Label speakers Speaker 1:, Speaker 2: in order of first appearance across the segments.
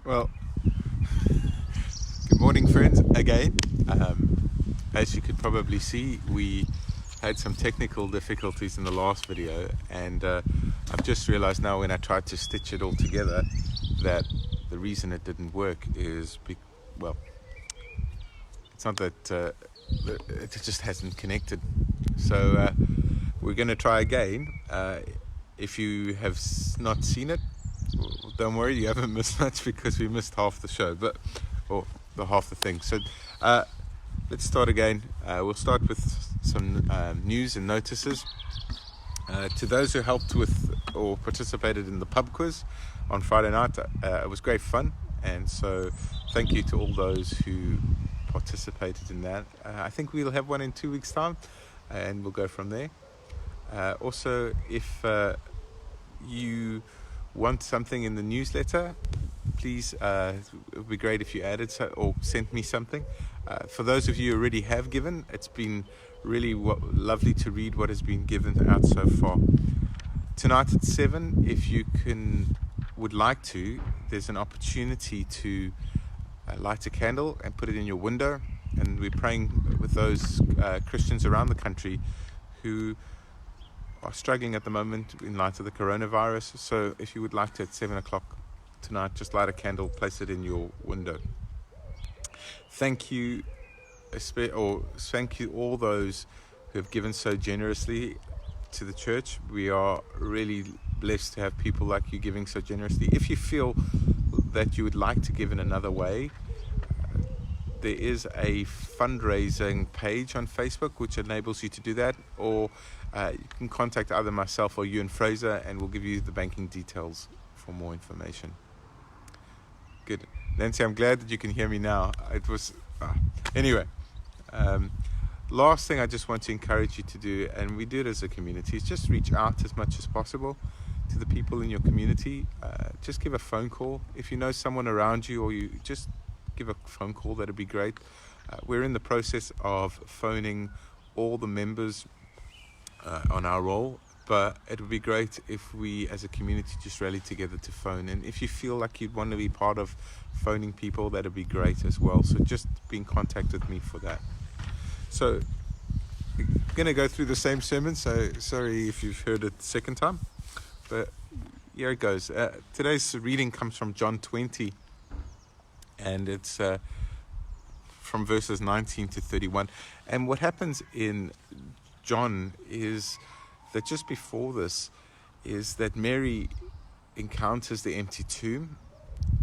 Speaker 1: Well, good morning, friends, again. As you could probably see, we had some technical difficulties in the last video, and I've just realized now when I tried to stitch it all together that the reason it didn't work is, well, it's not that it just hasn't connected. So we're going to try again. If you have not seen it, don't worry, you haven't missed much because we missed half the show, or the half the thing. So let's start again. We'll start with some news and notices. To those who helped with or participated in the pub quiz on Friday night, it was great fun, and so thank you to all those who participated in that. I think we'll have one in 2 weeks' time, and we'll go from there. Also, if you want something in the newsletter, please, it would be great if you added or sent me something. For those of you who already have given, it's been really lovely to read what has been given out so far. Tonight at 7, if you would like to, there's an opportunity to light a candle and put it in your window, and we're praying with those Christians around the country who are struggling at the moment in light of the coronavirus. So if you would like to, at 7 o'clock tonight, just light a candle, place it in your window. Thank you all those who have given so generously to the church. We are really blessed to have people like you giving so generously. If you feel that you would like to give in another way, there is a fundraising page on Facebook which enables you to do that, or you can contact either myself or Ewan Fraser, and we'll give you the banking details for more information. Good. Nancy, I'm glad that you can hear me now. It was anyway. Last thing I just want to encourage you to do, and we do it as a community, is just reach out as much as possible to the people in your community. Just give a phone call. If you know someone around you, or you just give a phone call, that'd be great. We're in the process of phoning all the members on our roll, but it would be great if we as a community just rally together to phone. And if you feel like you'd want to be part of phoning people, that'd be great as well. So just be in contact with me for that. So we're going to go through the same sermon, so sorry if you've heard it the second time, but here it goes. Today's reading comes from John 20, and it's from verses 19 to 31. And what happens in John is that just before this is that Mary encounters the empty tomb,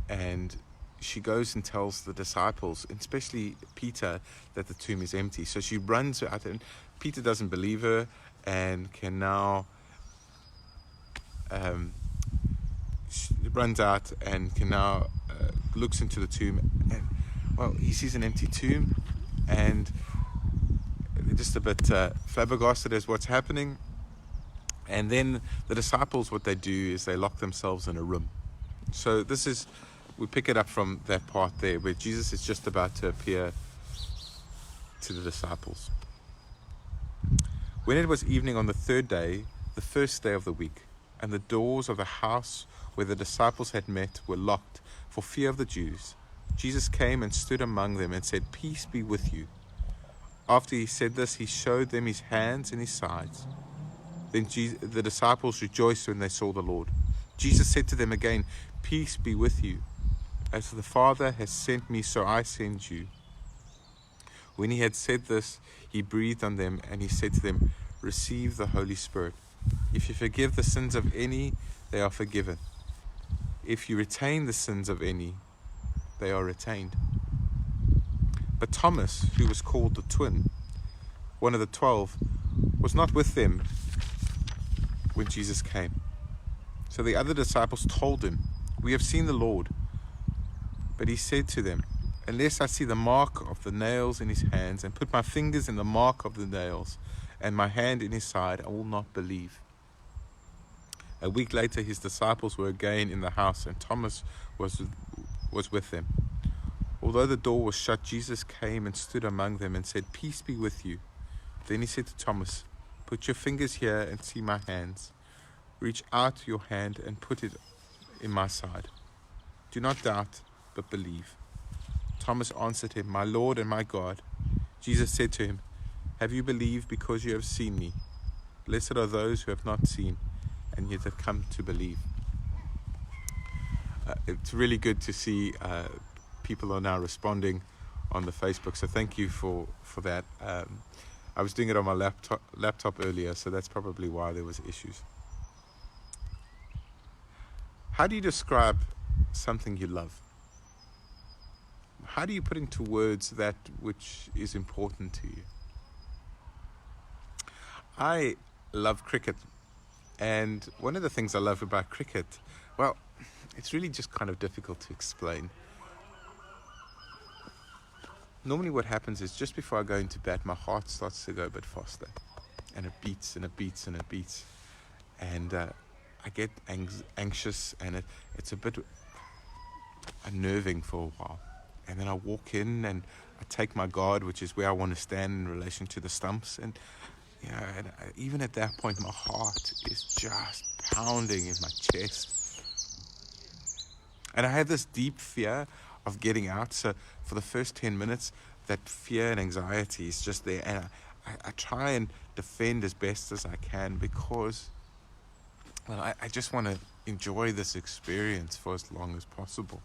Speaker 1: and she goes and tells the disciples, especially Peter, that the tomb is empty. So she runs out, and Peter doesn't believe her, and can now runs out and can now looks into the tomb, and well, he sees an empty tomb, and they're just a bit flabbergasted as what's happening. And then the disciples, what they do is they lock themselves in a room. So we pick it up from that part there where Jesus is just about to appear to the disciples. When it was evening on the third day, the first day of the week, and the doors of the house where the disciples had met were locked for fear of the Jews, Jesus came and stood among them and said, "Peace be with you." After he said this, he showed them his hands and his sides. Then the disciples rejoiced when they saw the Lord. Jesus said to them again, "Peace be with you. As the Father has sent me, so I send you." When he had said this, he breathed on them, and he said to them, "Receive the Holy Spirit. If you forgive the sins of any, they are forgiven. If you retain the sins of any, they are retained." But Thomas, who was called the twin, one of the 12, was not with them when Jesus came. So the other disciples told him, "We have seen the Lord." But he said to them, "Unless I see the mark of the nails in his hands, and put my fingers in the mark of the nails, and my hand in his side, I will not believe." A week later, his disciples were again in the house, and Thomas was with them. Although the door was shut, Jesus came and stood among them and said, "Peace be with you." Then he said to Thomas, "Put your fingers here and see my hands. Reach out your hand and put it in my side. Do not doubt, but believe." Thomas answered him, "My Lord and my God." Jesus said to him, "Have you believed because you have seen me? Blessed are those who have not seen and yet have come to believe." It's really good to see people are now responding on the Facebook, so thank you for that. I was doing it on my laptop earlier, so that's probably why there was issues. How do you describe something you love? How do you put into words that which is important to you? I love cricket, and one of the things I love about cricket, well, it's really just kind of difficult to explain. Normally what happens is just before I go into bat, my heart starts to go a bit faster, and it beats and it beats and it beats, and I get anxious, and it's a bit unnerving for a while. And then I walk in and I take my guard, which is where I want to stand in relation to the stumps, and even at that point, my heart is just pounding in my chest. And I have this deep fear of getting out. So for the first 10 minutes, that fear and anxiety is just there. And I try and defend as best as I can because, well, I just want to enjoy this experience for as long as possible.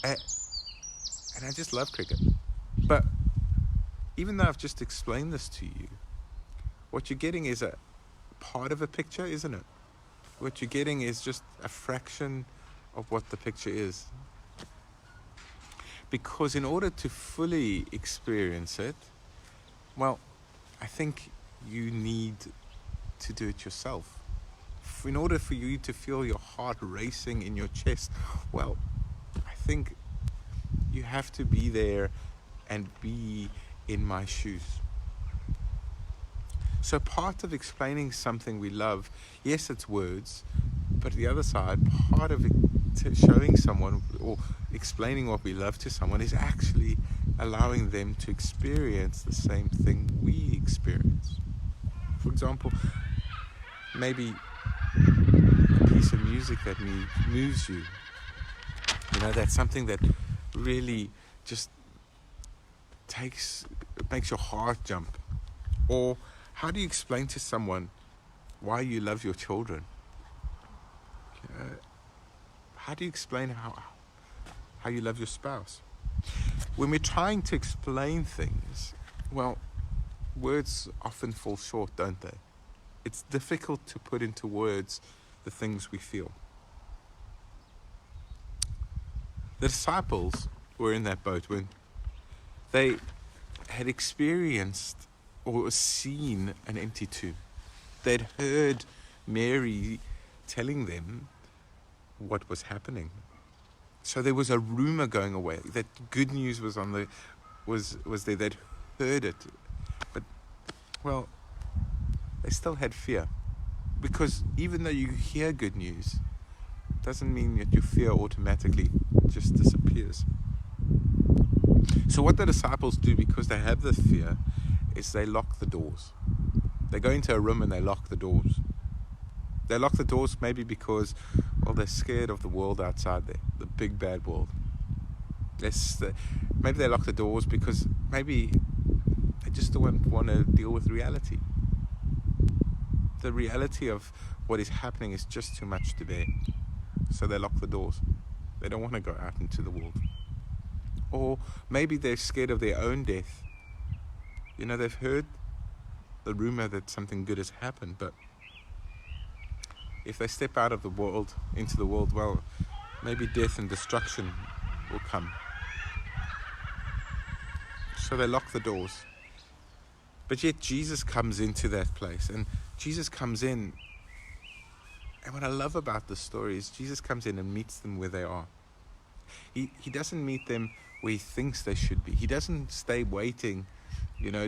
Speaker 1: And I just love cricket. But even though I've just explained this to you, what you're getting is a part of a picture, isn't it? What you're getting is just a fraction of what the picture is. Because in order to fully experience it, well, I think you need to do it yourself. In order for you to feel your heart racing in your chest, well, I think you have to be there and be in my shoes. So part of explaining something we love, yes, it's words, but the other side, part of it, showing someone or explaining what we love to someone is actually allowing them to experience the same thing we experience. For example, maybe a piece of music that moves you. That's something that really just makes your heart jump. Or how do you explain to someone why you love your children? How do you explain how you love your spouse? When we're trying to explain things, well, words often fall short, don't they? It's difficult to put into words the things we feel. The disciples were in that boat when they had experienced or seen an empty tomb. They'd heard Mary telling them what was happening. So there was a rumor going away that good news was was there. They'd heard it, but well, they still had fear, because even though you hear good news, it doesn't mean that your fear automatically just disappears. So what the disciples do, because they have this fear, is they lock the doors. They go into a room and they lock the doors. They lock the doors maybe because, well, they're scared of the world outside there, the big bad world. Maybe they lock the doors because maybe they just don't want to deal with reality. The reality of what is happening is just too much to bear. So they lock the doors. They don't want to go out into the world. Or maybe they're scared of their own death. They've heard the rumor that something good has happened, but if they step out of the world into the world, well, maybe death and destruction will come. So they lock the doors. But yet Jesus comes into that place, and Jesus comes in, and what I love about this story is Jesus comes in and meets them where they are. He doesn't meet them where he thinks they should be. He doesn't stay waiting,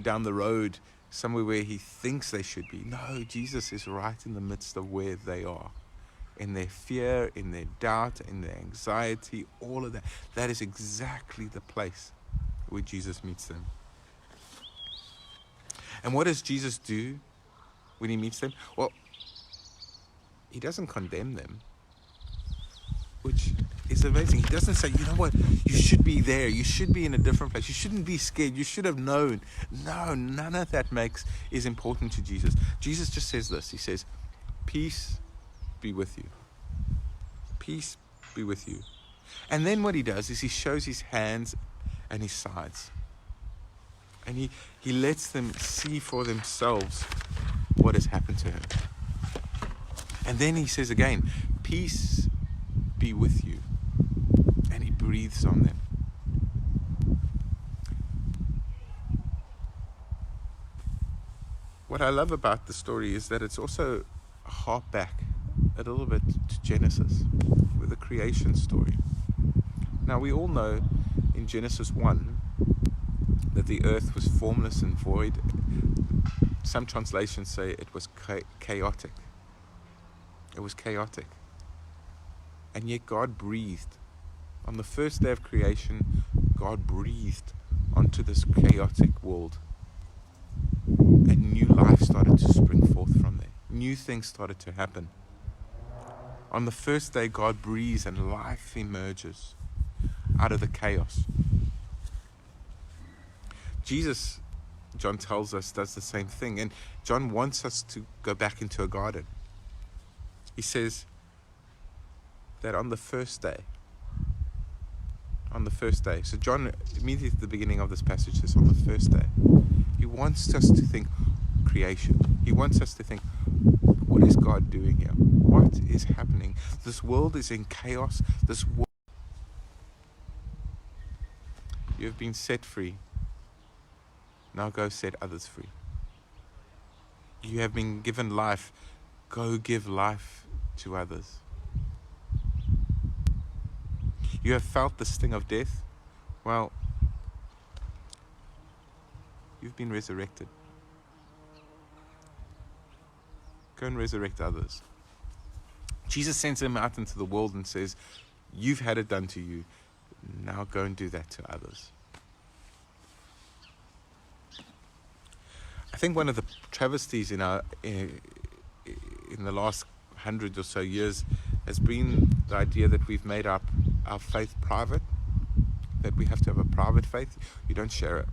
Speaker 1: down the road somewhere where he thinks they should be. No, Jesus is right in the midst of where they are. In their fear, in their doubt, in their anxiety, all of that. That is exactly the place where Jesus meets them. And what does Jesus do when he meets them? Well, he doesn't condemn them. which is amazing. He doesn't say, you know what, you should be there, you should be in a different place, you shouldn't be scared, you should have known. No, none of that is important to Jesus. Jesus just says this. He says, peace be with you. Peace be with you. And then what he does is he shows his hands and his sides. And he lets them see for themselves what has happened to him. And then he says again, peace be with you. And he breathes on them. What I love about the story is that it's also a harp back a little bit to Genesis, with the creation story. Now we all know in Genesis 1 that the earth was formless and void. Some translations say it was chaotic. It was chaotic. And yet God breathed. On the first day of creation, God breathed onto this chaotic world. And new life started to spring forth from there. New things started to happen. On the first day, God breathes and life emerges out of the chaos. Jesus, John tells us, does the same thing. And John wants us to go back into a garden. He says that on the first day, so John, immediately at the beginning of this passage, says on the first day, he wants us to think creation. He wants us to think, what is God doing here? What is happening? This world is in chaos. You have been set free. Now go set others free. You have been given life. Go give life to others. You have felt the sting of death. Well, you've been resurrected. Go and resurrect others. Jesus sends him out into the world and says, you've had it done to you. Now go and do that to others. I think one of the travesties in the last 100 or so years has been the idea that we've made our faith private, that we have to have a private faith. You don't share it.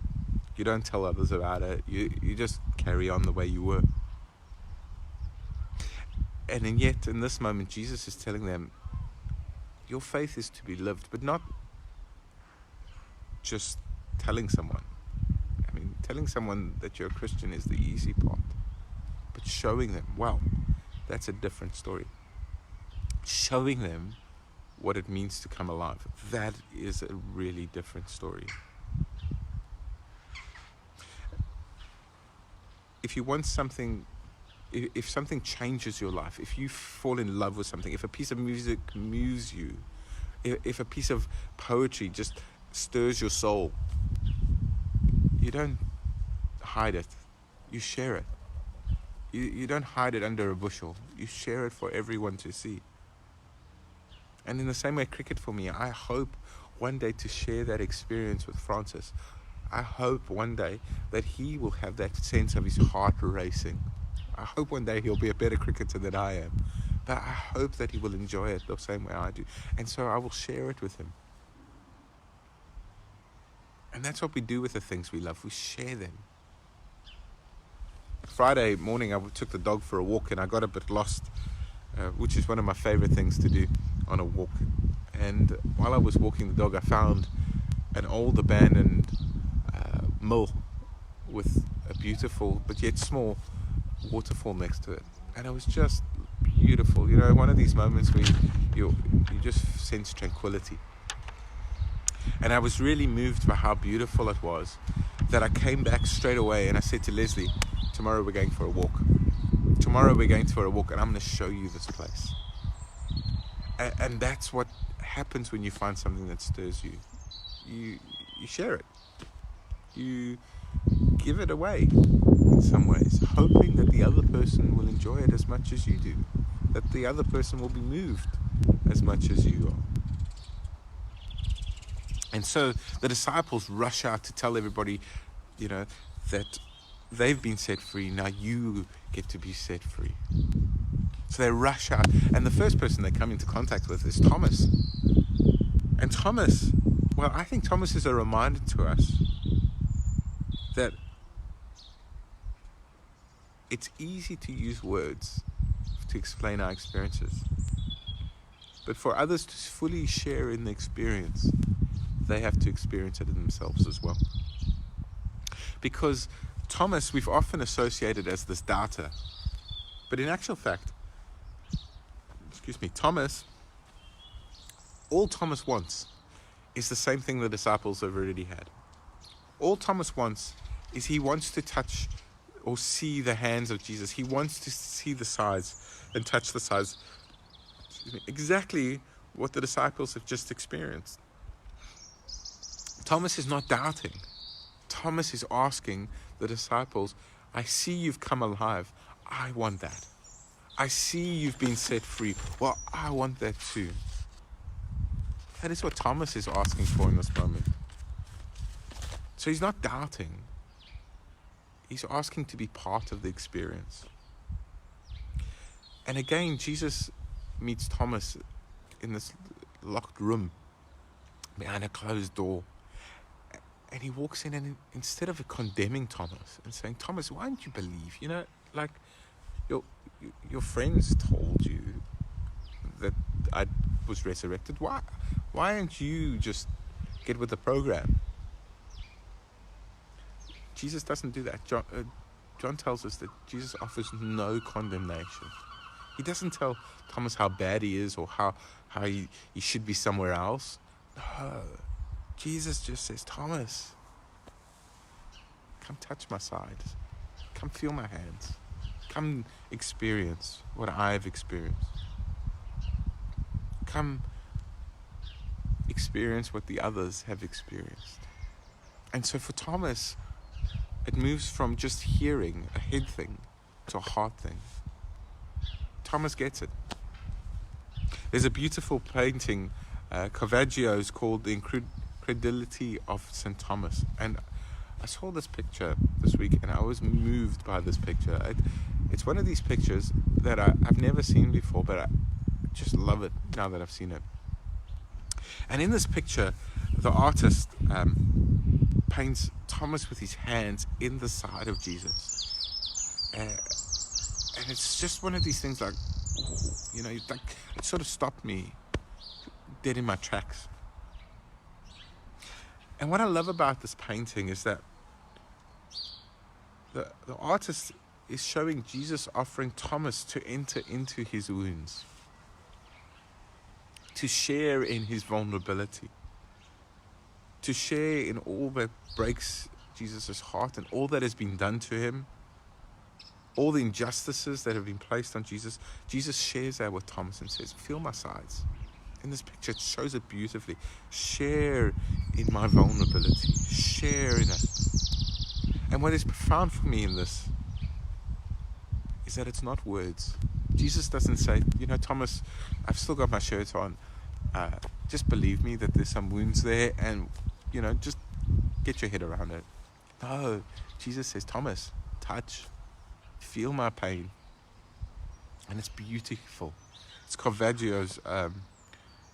Speaker 1: You don't tell others about it. You just carry on the way you were. And yet, in this moment, Jesus is telling them, your faith is to be lived, but not just telling someone. I mean, telling someone that you're a Christian is the easy part. But showing them, well, that's a different story. Showing them what it means to come alive, that is a really different story. If you want something, if something changes your life, if you fall in love with something, if a piece of music moves you, if a piece of poetry just stirs your soul, you don't hide it, you share it. You don't hide it under a bushel, you share it for everyone to see. And in the same way, cricket for me, I hope one day to share that experience with Francis. I hope one day that he will have that sense of his heart racing. I hope one day he'll be a better cricketer than I am. But I hope that he will enjoy it the same way I do. And so I will share it with him. And that's what we do with the things we love. We share them. Friday morning, I took the dog for a walk and I got a bit lost, which is one of my favorite things to do on a walk. And while I was walking the dog, I found an old abandoned mill with a beautiful but yet small waterfall next to it, and it was just beautiful. You know, one of these moments where you just sense tranquility. And I was really moved by how beautiful it was, that I came back straight away and I said to Leslie, tomorrow we're going for a walk. Tomorrow we're going for a walk and I'm going to show you this place. And that's what happens when you find something that stirs you. You share it. You give it away in some ways, hoping that the other person will enjoy it as much as you do, that the other person will be moved as much as you are. And so the disciples rush out to tell everybody, you know, that they've been set free. Now you get to be set free. So they rush out, and the first person they come into contact with is Thomas. And Thomas, well, I think Thomas is a reminder to us that it's easy to use words to explain our experiences. But for others to fully share in the experience, they have to experience it in themselves as well. Because Thomas, we've often associated as this doubter. But in actual fact, Thomas, all Thomas wants is the same thing the disciples have already had. All Thomas wants is he wants to touch or see the hands of Jesus. He wants to see the sides and touch the sides. Exactly what the disciples have just experienced. Thomas is not doubting. Thomas is asking the disciples, I see you've come alive. I want that. I see you've been set free. Well, I want that too. That is what Thomas is asking for in this moment. So he's not doubting. He's asking to be part of the experience. And again, Jesus meets Thomas in this locked room behind a closed door. And he walks in, and instead of condemning Thomas and saying, Thomas, why don't you believe? You know, like your friends told you that I was resurrected. Why don't you just get with the program? Jesus doesn't do that. John tells us that Jesus offers no condemnation. He doesn't tell Thomas how bad he is or how he should be somewhere else. No. Jesus just says, Thomas, come touch my sides. Come feel my hands. Come experience what I've experienced. Come experience what the others have experienced. And so for Thomas, it moves from just hearing, a head thing, to a heart thing. Thomas gets it. There's a beautiful painting, Caravaggio's, called The Incredulity of St. Thomas. And I saw this picture this week, and I was moved by this picture. It's one of these pictures that I've never seen before, but I just love it now that I've seen it. And in this picture, the artist paints Thomas with his hands in the side of Jesus. And it's just one of these things like, you know, like it sort of stopped me dead in my tracks. And what I love about this painting is that the artist is showing Jesus offering Thomas to enter into his wounds, to share in his vulnerability, to share in all that breaks Jesus' heart and all that has been done to him, all the injustices that have been placed on Jesus. Jesus shares that with Thomas and says, feel my sides. In this picture, it shows it beautifully. Share in my vulnerability. Share in it. And what is profound for me in this is that it's not words. Jesus doesn't say, you know, Thomas, I've still got my shirt on. Just believe me that there's some wounds there, and, you know, just get your head around it. No, Jesus says, Thomas, touch, feel my pain. And it's beautiful. It's Caravaggio's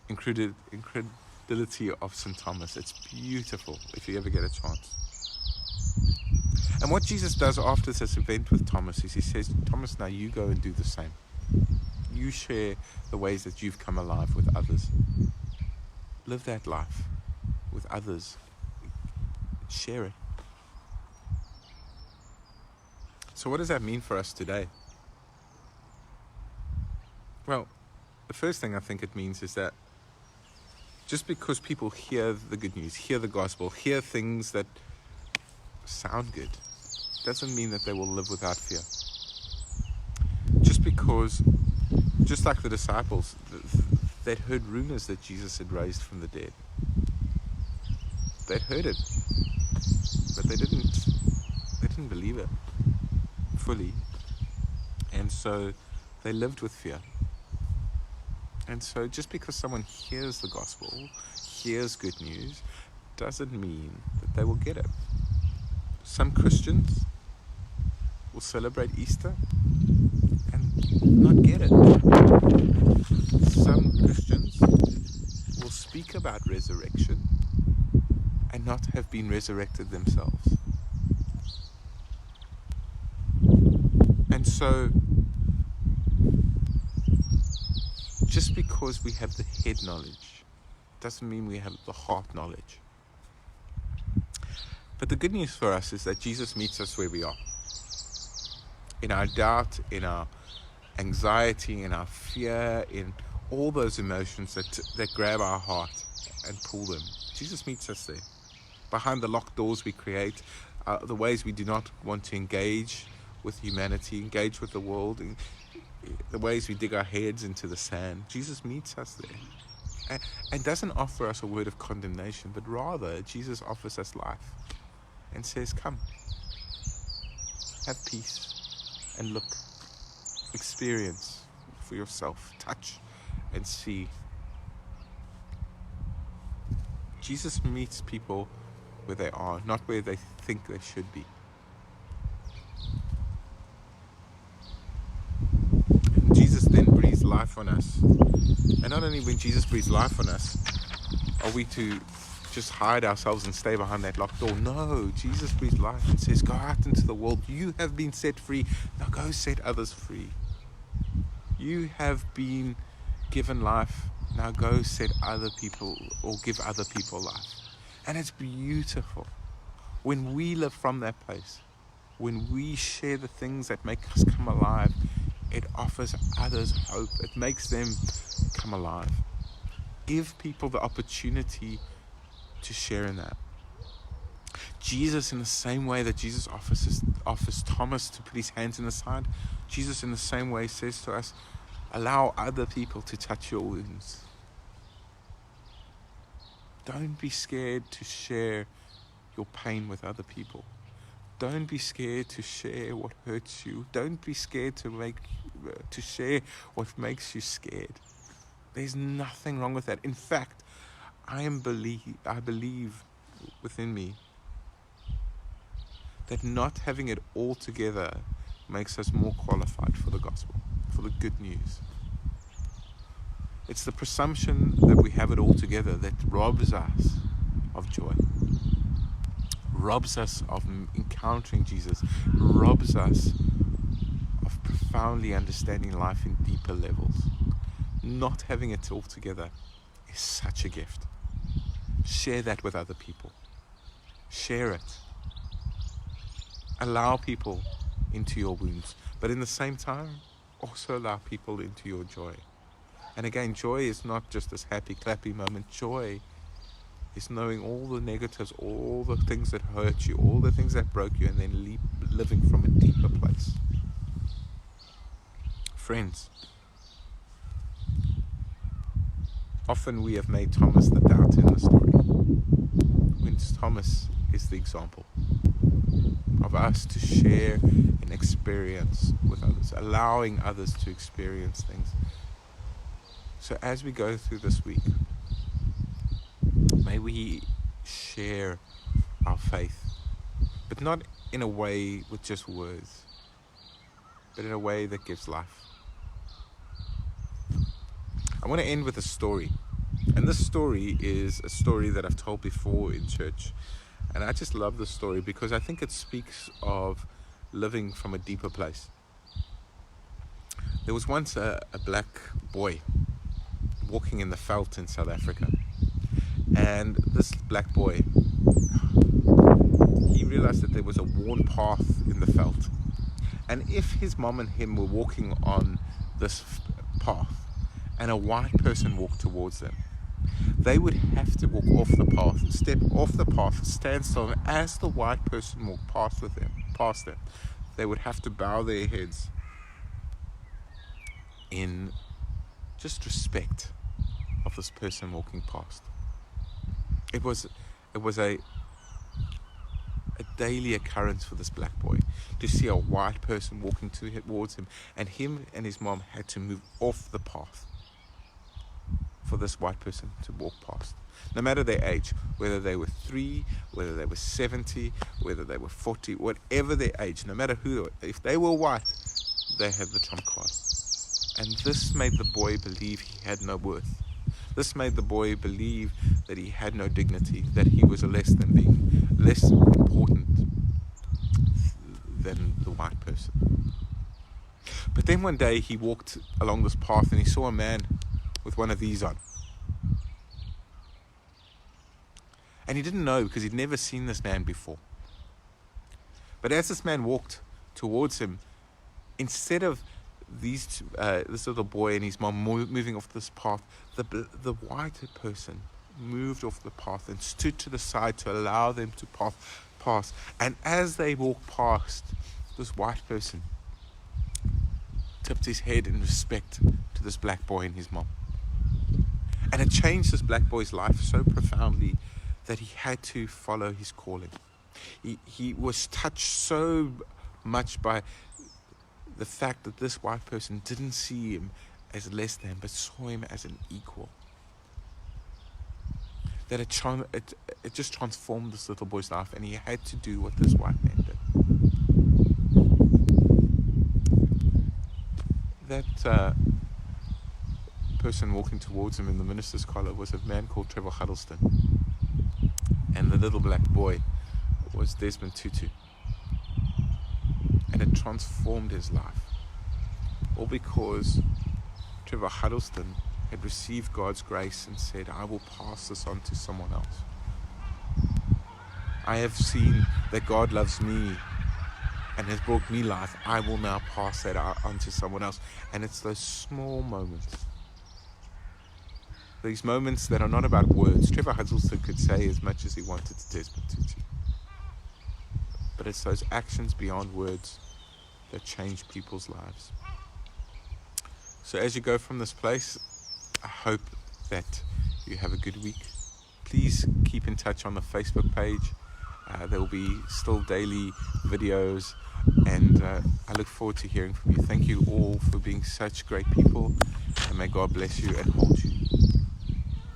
Speaker 1: Incredulity of St. Thomas. It's beautiful if you ever get a chance. And what Jesus does after this event with Thomas is he says, Thomas, now you go and do the same. You share the ways that you've come alive with others. Live that life with others. Share it. So what does that mean for us today? Well, the first thing I think it means is that just because people hear the good news, hear the gospel, hear things that sound good, doesn't mean that they will live without fear. Just like the disciples, they'd heard rumors that Jesus had raised from the dead. They'd heard it, but they didn't believe it fully. And so they lived with fear. And so just because someone hears the gospel, hears good news, doesn't mean that they will get it. Some Christians will celebrate Easter, and not get it. Some Christians will speak about resurrection and not have been resurrected themselves. And so, just because we have the head knowledge doesn't mean we have the heart knowledge. But the good news for us is that Jesus meets us where we are. In our doubt, in our anxiety, in our fear, in all those emotions that grab our heart and pull them. Jesus meets us there. Behind the locked doors we create, the ways we do not want to engage with humanity, engage with the world, the ways we dig our heads into the sand. Jesus meets us there and doesn't offer us a word of condemnation, but rather Jesus offers us life and says, come, have peace and look, experience for yourself, touch and see. Jesus meets people where they are, not where they think they should be. Jesus then breathes life on us. And not only when Jesus breathes life on us are we to just hide ourselves and stay behind that locked door. No, Jesus breathes life and says, go out into the world. You have been set free. Now go set others free. You have been given life. Now go set other people or give other people life. And it's beautiful when we live from that place, when we share the things that make us come alive. It offers others hope. It makes them come alive. Give people the opportunity to share in that. Jesus, in the same way that Jesus offers Thomas to put his hands in the side, Jesus in the same way says to us, allow other people to touch your wounds. Don't be scared to share your pain with other people. Don't be scared to share what hurts you. Don't be scared to share what makes you scared. There's nothing wrong with that. In fact, I believe within me that not having it all together makes us more qualified for the gospel, for the good news. It's the presumption that we have it all together that robs us of joy, robs us of encountering Jesus, robs us of profoundly understanding life in deeper levels. Not having it all together is such a gift. Share that with other people. Share it. Allow people into your wounds, but in the same time, also allow people into your joy. And again, joy is not just this happy, clappy moment. Joy is knowing all the negatives, all the things that hurt you, all the things that broke you, and then living from a deeper place. Friends, often we have made Thomas the doubter in the story, when Thomas is the example of us to share an experience with others, allowing others to experience things. So as we go through this week, may we share our faith, but not in a way with just words, but in a way that gives life. I want to end with a story. And this story is a story that I've told before in church. And I just love this story because I think it speaks of living from a deeper place. There was once a black boy walking in the veld in South Africa. And this black boy, he realized that there was a worn path in the veld. And if his mom and him were walking on this path and a white person walked towards them, they would have to walk off the path, step off the path, stand still, and as the white person walked past them, they would have to bow their heads in just respect of this person walking past. It was a daily occurrence for this black boy to see a white person walking towards him, and him and his mom had to move off the path for this white person to walk past. No matter their age, whether they were 3, whether they were 70, whether they were 40, whatever their age, no matter who they were, if they were white, they had the trump card. And this made the boy believe he had no worth. This made the boy believe that he had no dignity, that he was less important than the white person. But then one day he walked along this path and he saw a man with one of these on. And he didn't know because he'd never seen this man before. But as this man walked towards him, instead of this little boy and his mom moving off this path, the white person moved off the path and stood to the side to allow them to pass. And as they walked past, this white person tipped his head in respect to this black boy and his mom. And it changed this black boy's life so profoundly that he had to follow his calling. He was touched so much by the fact that this white person didn't see him as less than, but saw him as an equal. That it just transformed this little boy's life, and he had to do what this white man did. That person walking towards him in the minister's collar was a man called Trevor Huddleston, and the little black boy was Desmond Tutu. And it transformed his life, all because Trevor Huddleston had received God's grace and said, I will pass this on to someone else. I have seen that God loves me and has brought me life. I will now pass that on to someone else. And it's those small moments, these moments that are not about words. Trevor Huddleston could say as much as he wanted to Desmond Tutu, but it's those actions beyond words that change people's lives. So as you go from this place, I hope that you have a good week. Please keep in touch on the Facebook page. There will be still daily videos, and I look forward to hearing from you. Thank you all for being such great people, and may God bless you and hold you.